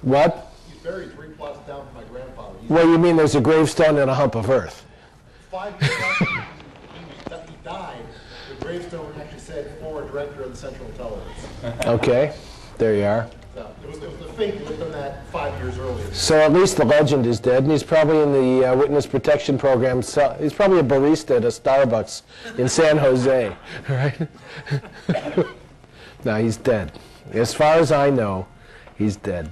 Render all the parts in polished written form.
What? He's buried 3 plots down from my grandfather. Well, you mean there's a gravestone and a hump of earth? 5 years after he died, the gravestone actually said, former director of the Central Intelligence. Okay, there you are. So it was the fate that was done that 5 years earlier. So at least the legend is dead, and he's probably in the witness protection program. So he's probably a barista at a Starbucks in San Jose, right? No, he's dead. As far as I know, he's dead.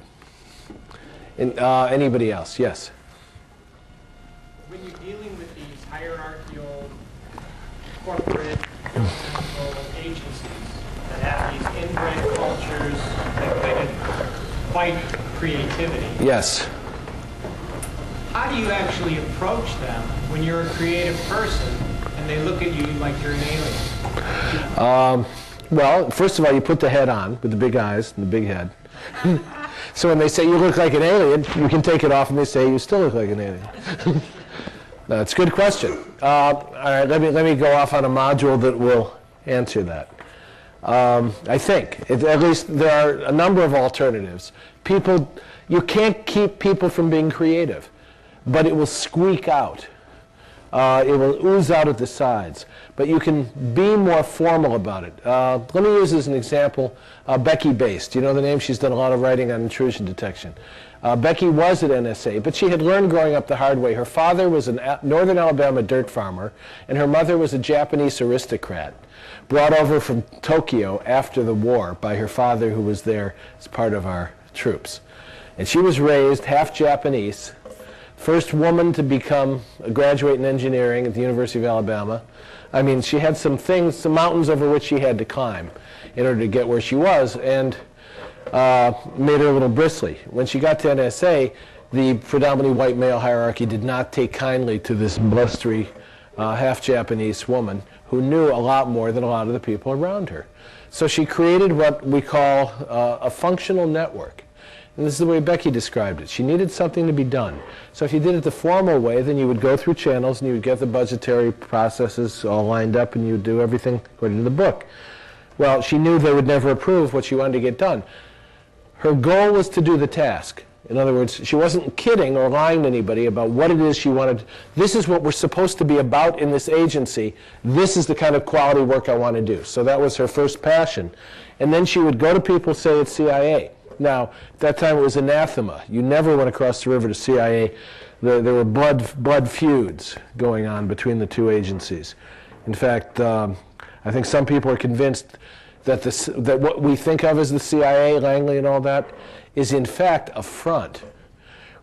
And, anybody else? Yes? When you're dealing with these hierarchical corporate governmental agencies that have these inbred cultures that kind of fight creativity, Yes. how do you actually approach them when you're a creative person and they look at you like you're an alien? Well, first of all, you put the head on with the big eyes and the big head. So when they say you look like an alien, you can take it off and they say you still look like an alien. That's a good question. All right, let me go off on a module that will answer that. I think, at least there are a number of alternatives. You can't keep people from being creative, but it will squeak out. It will ooze out at the sides. But you can be more formal about it. Let me use as an example Becky Bass. Do you know the name? She's done a lot of writing on intrusion detection. Becky was at NSA, but she had learned growing up the hard way. Her father was a northern Alabama dirt farmer, and her mother was a Japanese aristocrat, brought over from Tokyo after the war by her father, who was there as part of our troops. And she was raised half Japanese, first woman to become a graduate in engineering at the University of Alabama. I mean, she had some things, some mountains over which she had to climb in order to get where she was, and made her a little bristly. When she got to NSA, the predominantly white male hierarchy did not take kindly to this blustery, half-Japanese woman who knew a lot more than a lot of the people around her. So she created what we call a functional network. And this is the way Becky described it. She needed something to be done. So if you did it the formal way, then you would go through channels and you would get the budgetary processes all lined up and you would do everything according to the book. Well, she knew they would never approve what she wanted to get done. Her goal was to do the task. In other words, she wasn't kidding or lying to anybody about what it is she wanted. This is what we're supposed to be about in this agency. This is the kind of quality work I want to do. So that was her first passion. And then she would go to people, say at CIA. Now, at that time it was anathema. You never went across the river to CIA. There were blood feuds going on between the two agencies. In fact, I think some people are convinced that what we think of as the CIA, Langley and all that, is in fact a front,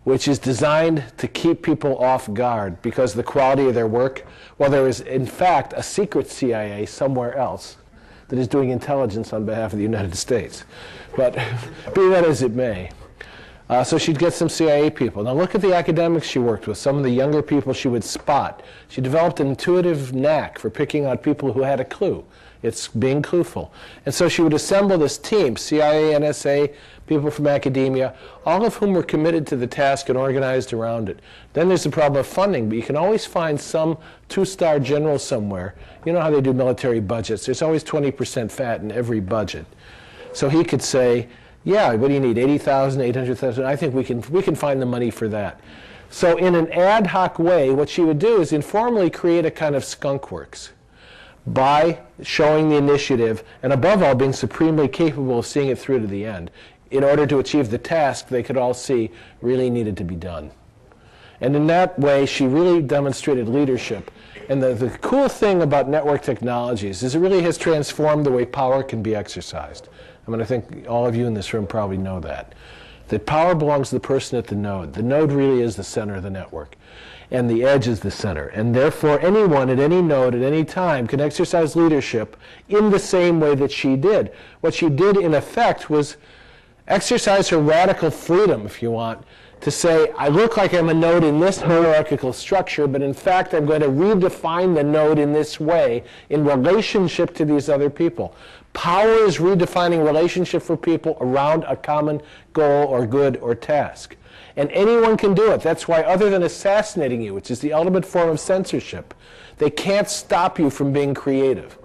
which is designed to keep people off guard because of the quality of their work, while there is in fact a secret CIA somewhere else that is doing intelligence on behalf of the United States. But be that as it may. So she'd get some CIA people. Now look at the academics she worked with, some of the younger people she would spot. She developed an intuitive knack for picking out people who had a clue. It's being clueful. And so she would assemble this team, CIA, NSA, people from academia, all of whom were committed to the task and organized around it. Then there's the problem of funding, but you can always find some two-star general somewhere. You know how they do military budgets. There's always 20% fat in every budget. So he could say, yeah, what do you need, 80,000, 800,000? I think we can find the money for that. So in an ad hoc way, what she would do is informally create a kind of skunk works by showing the initiative and above all being supremely capable of seeing it through to the end in order to achieve the task they could all see really needed to be done. And in that way, she really demonstrated leadership. And the cool thing about network technologies is it really has transformed the way power can be exercised. I mean, I think all of you in this room probably know that. That power belongs to the person at the node. The node really is the center of the network. And the edge is the center. And therefore, anyone at any node at any time can exercise leadership in the same way that she did. What she did, in effect, was exercise her radical freedom, if you want, to say, I look like I'm a node in this hierarchical structure, but in fact I'm going to redefine the node in this way in relationship to these other people. Power is redefining relationship for people around a common goal or good or task. And anyone can do it. That's why, other than assassinating you, which is the ultimate form of censorship, they can't stop you from being creative.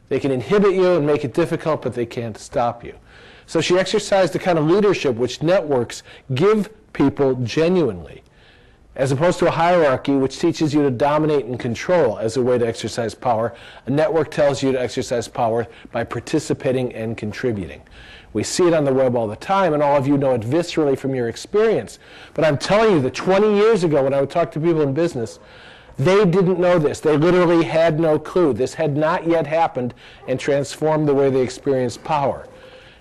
They can inhibit you and make it difficult, but they can't stop you. So she exercised the kind of leadership which networks give people genuinely, as opposed to a hierarchy which teaches you to dominate and control as a way to exercise power. A network tells you to exercise power by participating and contributing. We see it on the web all the time, and all of you know it viscerally from your experience. But I'm telling you that 20 years ago, when I would talk to people in business, they didn't know this. They literally had no clue. This had not yet happened and transformed the way they experienced power.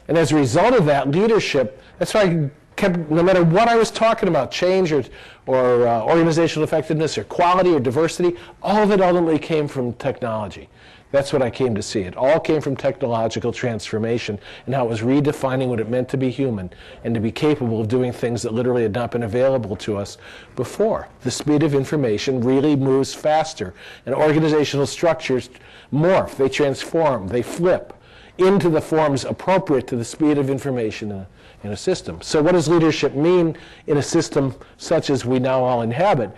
And as a result of that, leadership, that's why I kept, no matter what I was talking about, change or organizational effectiveness or quality or diversity, all of it ultimately came from technology. That's what I came to see. It all came from technological transformation and how it was redefining what it meant to be human and to be capable of doing things that literally had not been available to us before. The speed of information really moves faster, and organizational structures morph, they transform, they flip into the forms appropriate to the speed of information in a system. So what does leadership mean in a system such as we now all inhabit?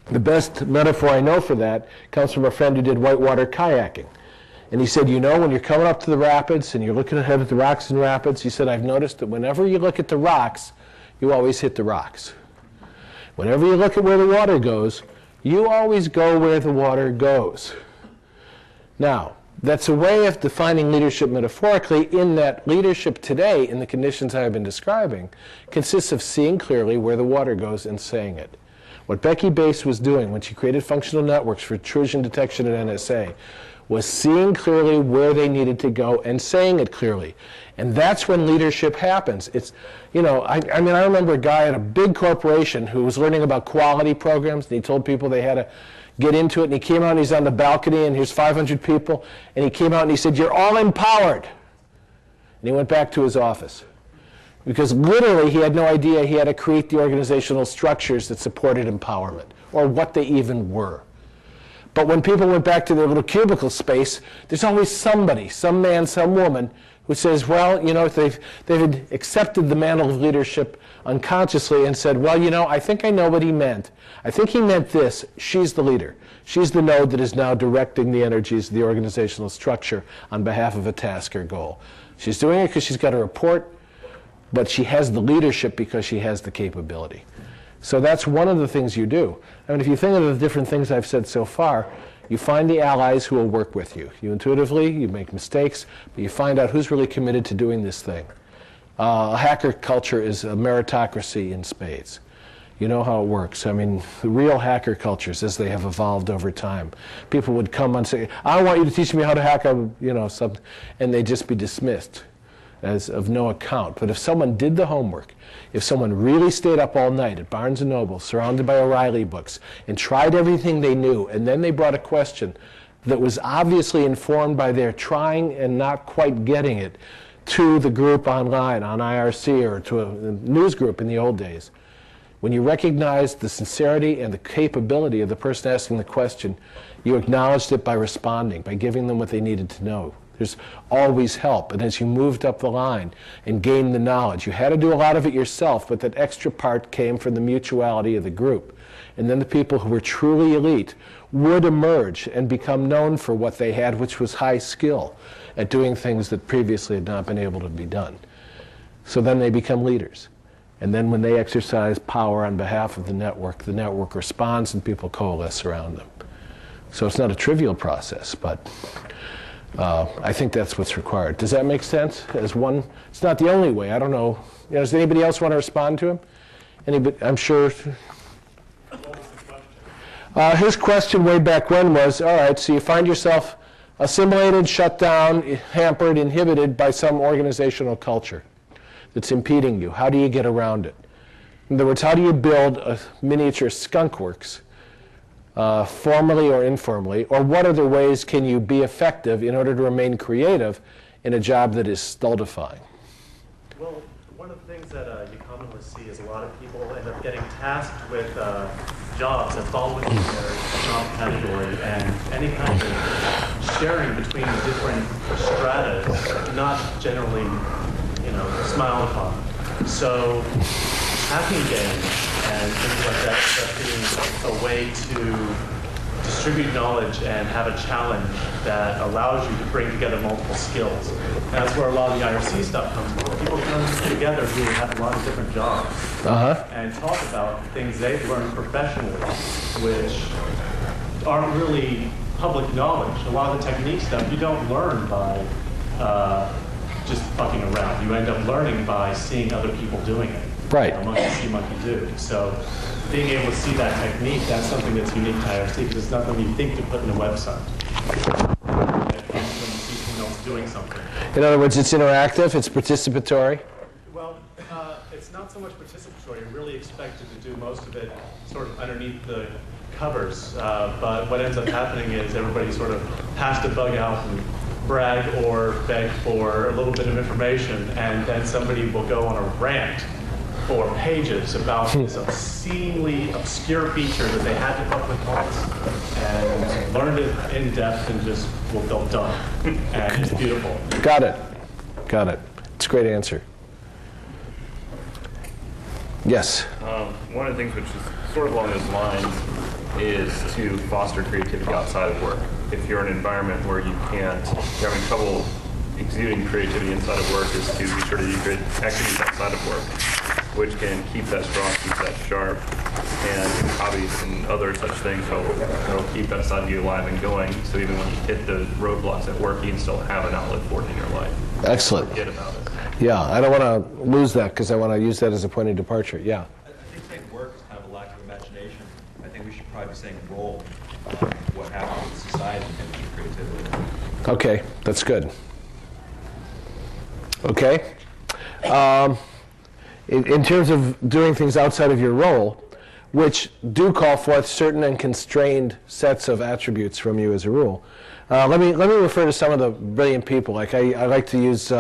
The best metaphor I know for that comes from a friend who did whitewater kayaking. And he said, you know, when you're coming up to the rapids and you're looking ahead at the rocks and rapids, he said, I've noticed that whenever you look at the rocks, you always hit the rocks. Whenever you look at where the water goes, you always go where the water goes. Now, that's a way of defining leadership metaphorically, in that leadership today, in the conditions I've been describing, consists of seeing clearly where the water goes and saying it. What Becky Bass was doing when she created functional networks for intrusion detection at NSA was seeing clearly where they needed to go and saying it clearly. And that's when leadership happens. It's, you know, I remember a guy at a big corporation who was learning about quality programs, and he told people they had to get into it, and he came out and he's on the balcony, and here's 500 people, and he came out and he said, you're all empowered. And he went back to his office. Because literally he had no idea he had to create the organizational structures that supported empowerment, or what they even were. But when people went back to their little cubicle space, there's always somebody, some man, some woman, who says, well, you know, they've accepted the mantle of leadership unconsciously and said, well, you know, I think I know what he meant. I think he meant this. She's the leader. She's the node that is now directing the energies of the organizational structure on behalf of a task or goal. She's doing it because she's got a report, but she has the leadership because she has the capability. So that's one of the things you do. I mean, if you think of the different things I've said so far, you find the allies who will work with you. You intuitively, you make mistakes, but you find out who's really committed to doing this thing. A hacker culture is a meritocracy in spades. You know how it works. I mean, the real hacker cultures, as they have evolved over time, people would come and say, I want you to teach me how to hack, something, and they'd just be dismissed as of no account. But if someone did the homework, if someone really stayed up all night at Barnes & Noble, surrounded by O'Reilly books, and tried everything they knew, and then they brought a question that was obviously informed by their trying and not quite getting it to the group online, on IRC, or to a news group in the old days, when you recognize the sincerity and the capability of the person asking the question, you acknowledged it by responding, by giving them what they needed to know. There's always help. And as you moved up the line and gained the knowledge, you had to do a lot of it yourself, but that extra part came from the mutuality of the group. And then the people who were truly elite would emerge and become known for what they had, which was high skill at doing things that previously had not been able to be done. So then they become leaders. And then when they exercise power on behalf of the network responds and people coalesce around them. So it's not a trivial process, but I think that's what's required. Does that make sense? As one, it's not the only way. I don't know. Does anybody else want to respond to him? Anybody? I'm sure. His question way back when was, all right, so you find yourself assimilated, shut down, hampered, inhibited by some organizational culture that's impeding you. How do you get around it? In other words, how do you build a miniature skunkworks? Formally or informally, or what other ways can you be effective in order to remain creative in a job that is stultifying? Well, one of the things that you commonly see is a lot of people end up getting tasked with jobs that fall within their job category, and any kind of sharing between the different stratas not generally, smiled upon. So hacking games and things like that end up being a way to distribute knowledge and have a challenge that allows you to bring together multiple skills. And that's where a lot of the IRC stuff comes from. People come together who have a lot of different jobs and talk about things they've learned professionally, which aren't really public knowledge. A lot of the technique stuff you don't learn by just fucking around. You end up learning by seeing other people doing it. Right. Monkey see, monkey do. So being able to see that technique, that's something that's unique to IRC because it's not something you think to put in a website. It comes when you see someone else doing something. In other words, it's interactive, it's participatory. Well, it's not so much participatory. You're really expected to do most of it sort of underneath the covers. But what ends up happening is everybody sort of has to bug out and brag or beg for a little bit of information, and then somebody will go on a rant for pages about this obscenely obscure feature that they had to fuck with once and learned it in depth and just felt done. And it's beautiful. Got it. Got it. It's a great answer. Yes? One of the things which is sort of along those lines is to foster creativity outside of work. If you're in an environment where you're having trouble exuding creativity inside of work, is to be sure to do good activities outside of work, which can keep that strong, keep that sharp, and hobbies and other such things will keep that side of you alive and going. So even when you hit those roadblocks at work, you can still have an outlet for it in your life. Excellent. Forget about it. Yeah, I don't want to lose that because I want to use that as a point of departure. Yeah. I think saying work is kind of a lack of imagination. I think we should probably be saying role, what happens in society and creativity. Okay, that's good. Okay. In terms of doing things outside of your role, which do call forth certain and constrained sets of attributes from you as a rule. Let me refer to some of the brilliant people. Like I like to use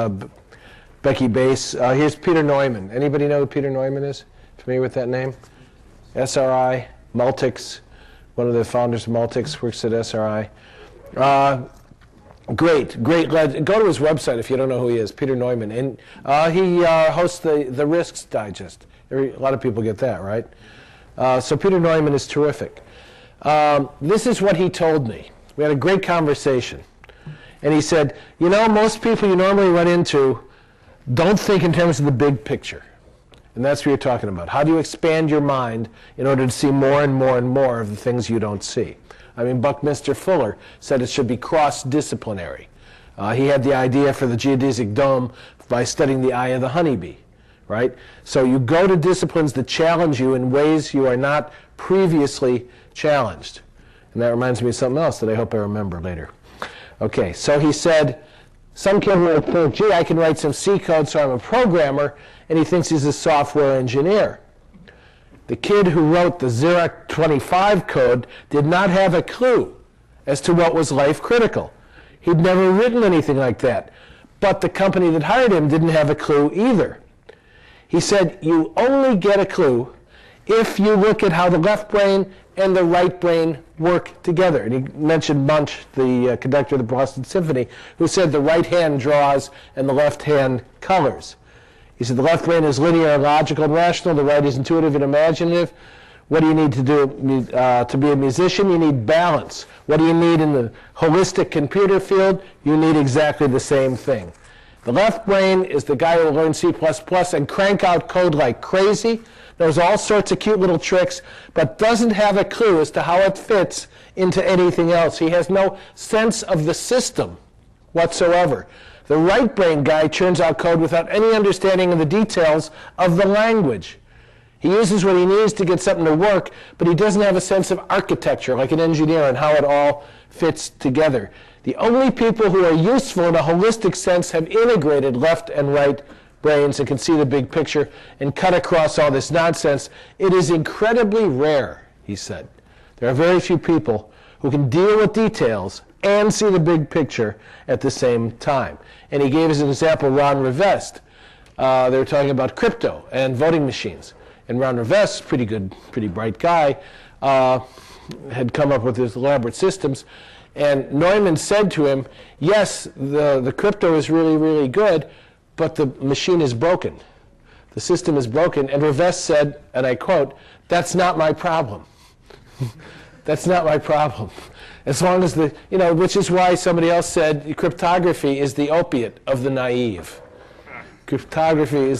Becky Bass. Here's Peter Neumann. Anybody know who Peter Neumann is? Familiar with that name? SRI, Multics. One of the founders of Multics works at SRI. Great. Go to his website if you don't know who he is, Peter Neumann. And he hosts the Risks Digest. A lot of people get that, right? So Peter Neumann is terrific. This is what he told me. We had a great conversation. And he said, you know, most people you normally run into don't think in terms of the big picture. And that's what you're talking about. How do you expand your mind in order to see more and more and more of the things you don't see? I mean, Buckminster Fuller said it should be cross-disciplinary. He had the idea for the geodesic dome by studying the eye of the honeybee, right? So you go to disciplines that challenge you in ways you are not previously challenged. And that reminds me of something else that I hope I remember later. Okay, so he said, some kid might think, gee, I can write some C code, so I'm a programmer, and he thinks he's a software engineer. The kid who wrote the Xerox 25 code did not have a clue as to what was life critical. He'd never written anything like that. But the company that hired him didn't have a clue either. He said, you only get a clue if you look at how the left brain and the right brain work together. And he mentioned Munch, the conductor of the Boston Symphony, who said the right hand draws and the left hand colors. He said the left brain is linear, logical, and rational. The right is intuitive and imaginative. What do you need to do to be a musician? You need balance. What do you need in the holistic computer field? You need exactly the same thing. The left brain is the guy who will learn C++ and crank out code like crazy, knows all sorts of cute little tricks, but doesn't have a clue as to how it fits into anything else. He has no sense of the system whatsoever. The right brain guy churns out code without any understanding of the details of the language. He uses what he needs to get something to work, but he doesn't have a sense of architecture like an engineer and how it all fits together. The only people who are useful in a holistic sense have integrated left and right brains and can see the big picture and cut across all this nonsense. It is incredibly rare, he said. There are very few people who can deal with details and see the big picture at the same time. And he gave as an example Ron Rivest. They were talking about crypto and voting machines. And Ron Rivest, pretty bright guy, had come up with his elaborate systems. And Neumann said to him, yes, the crypto is really, really good, but the machine is broken. The system is broken. And Rivest said, and I quote, that's not my problem. That's not my problem. As long as which is why somebody else said cryptography is the opiate of the naive. Cryptography is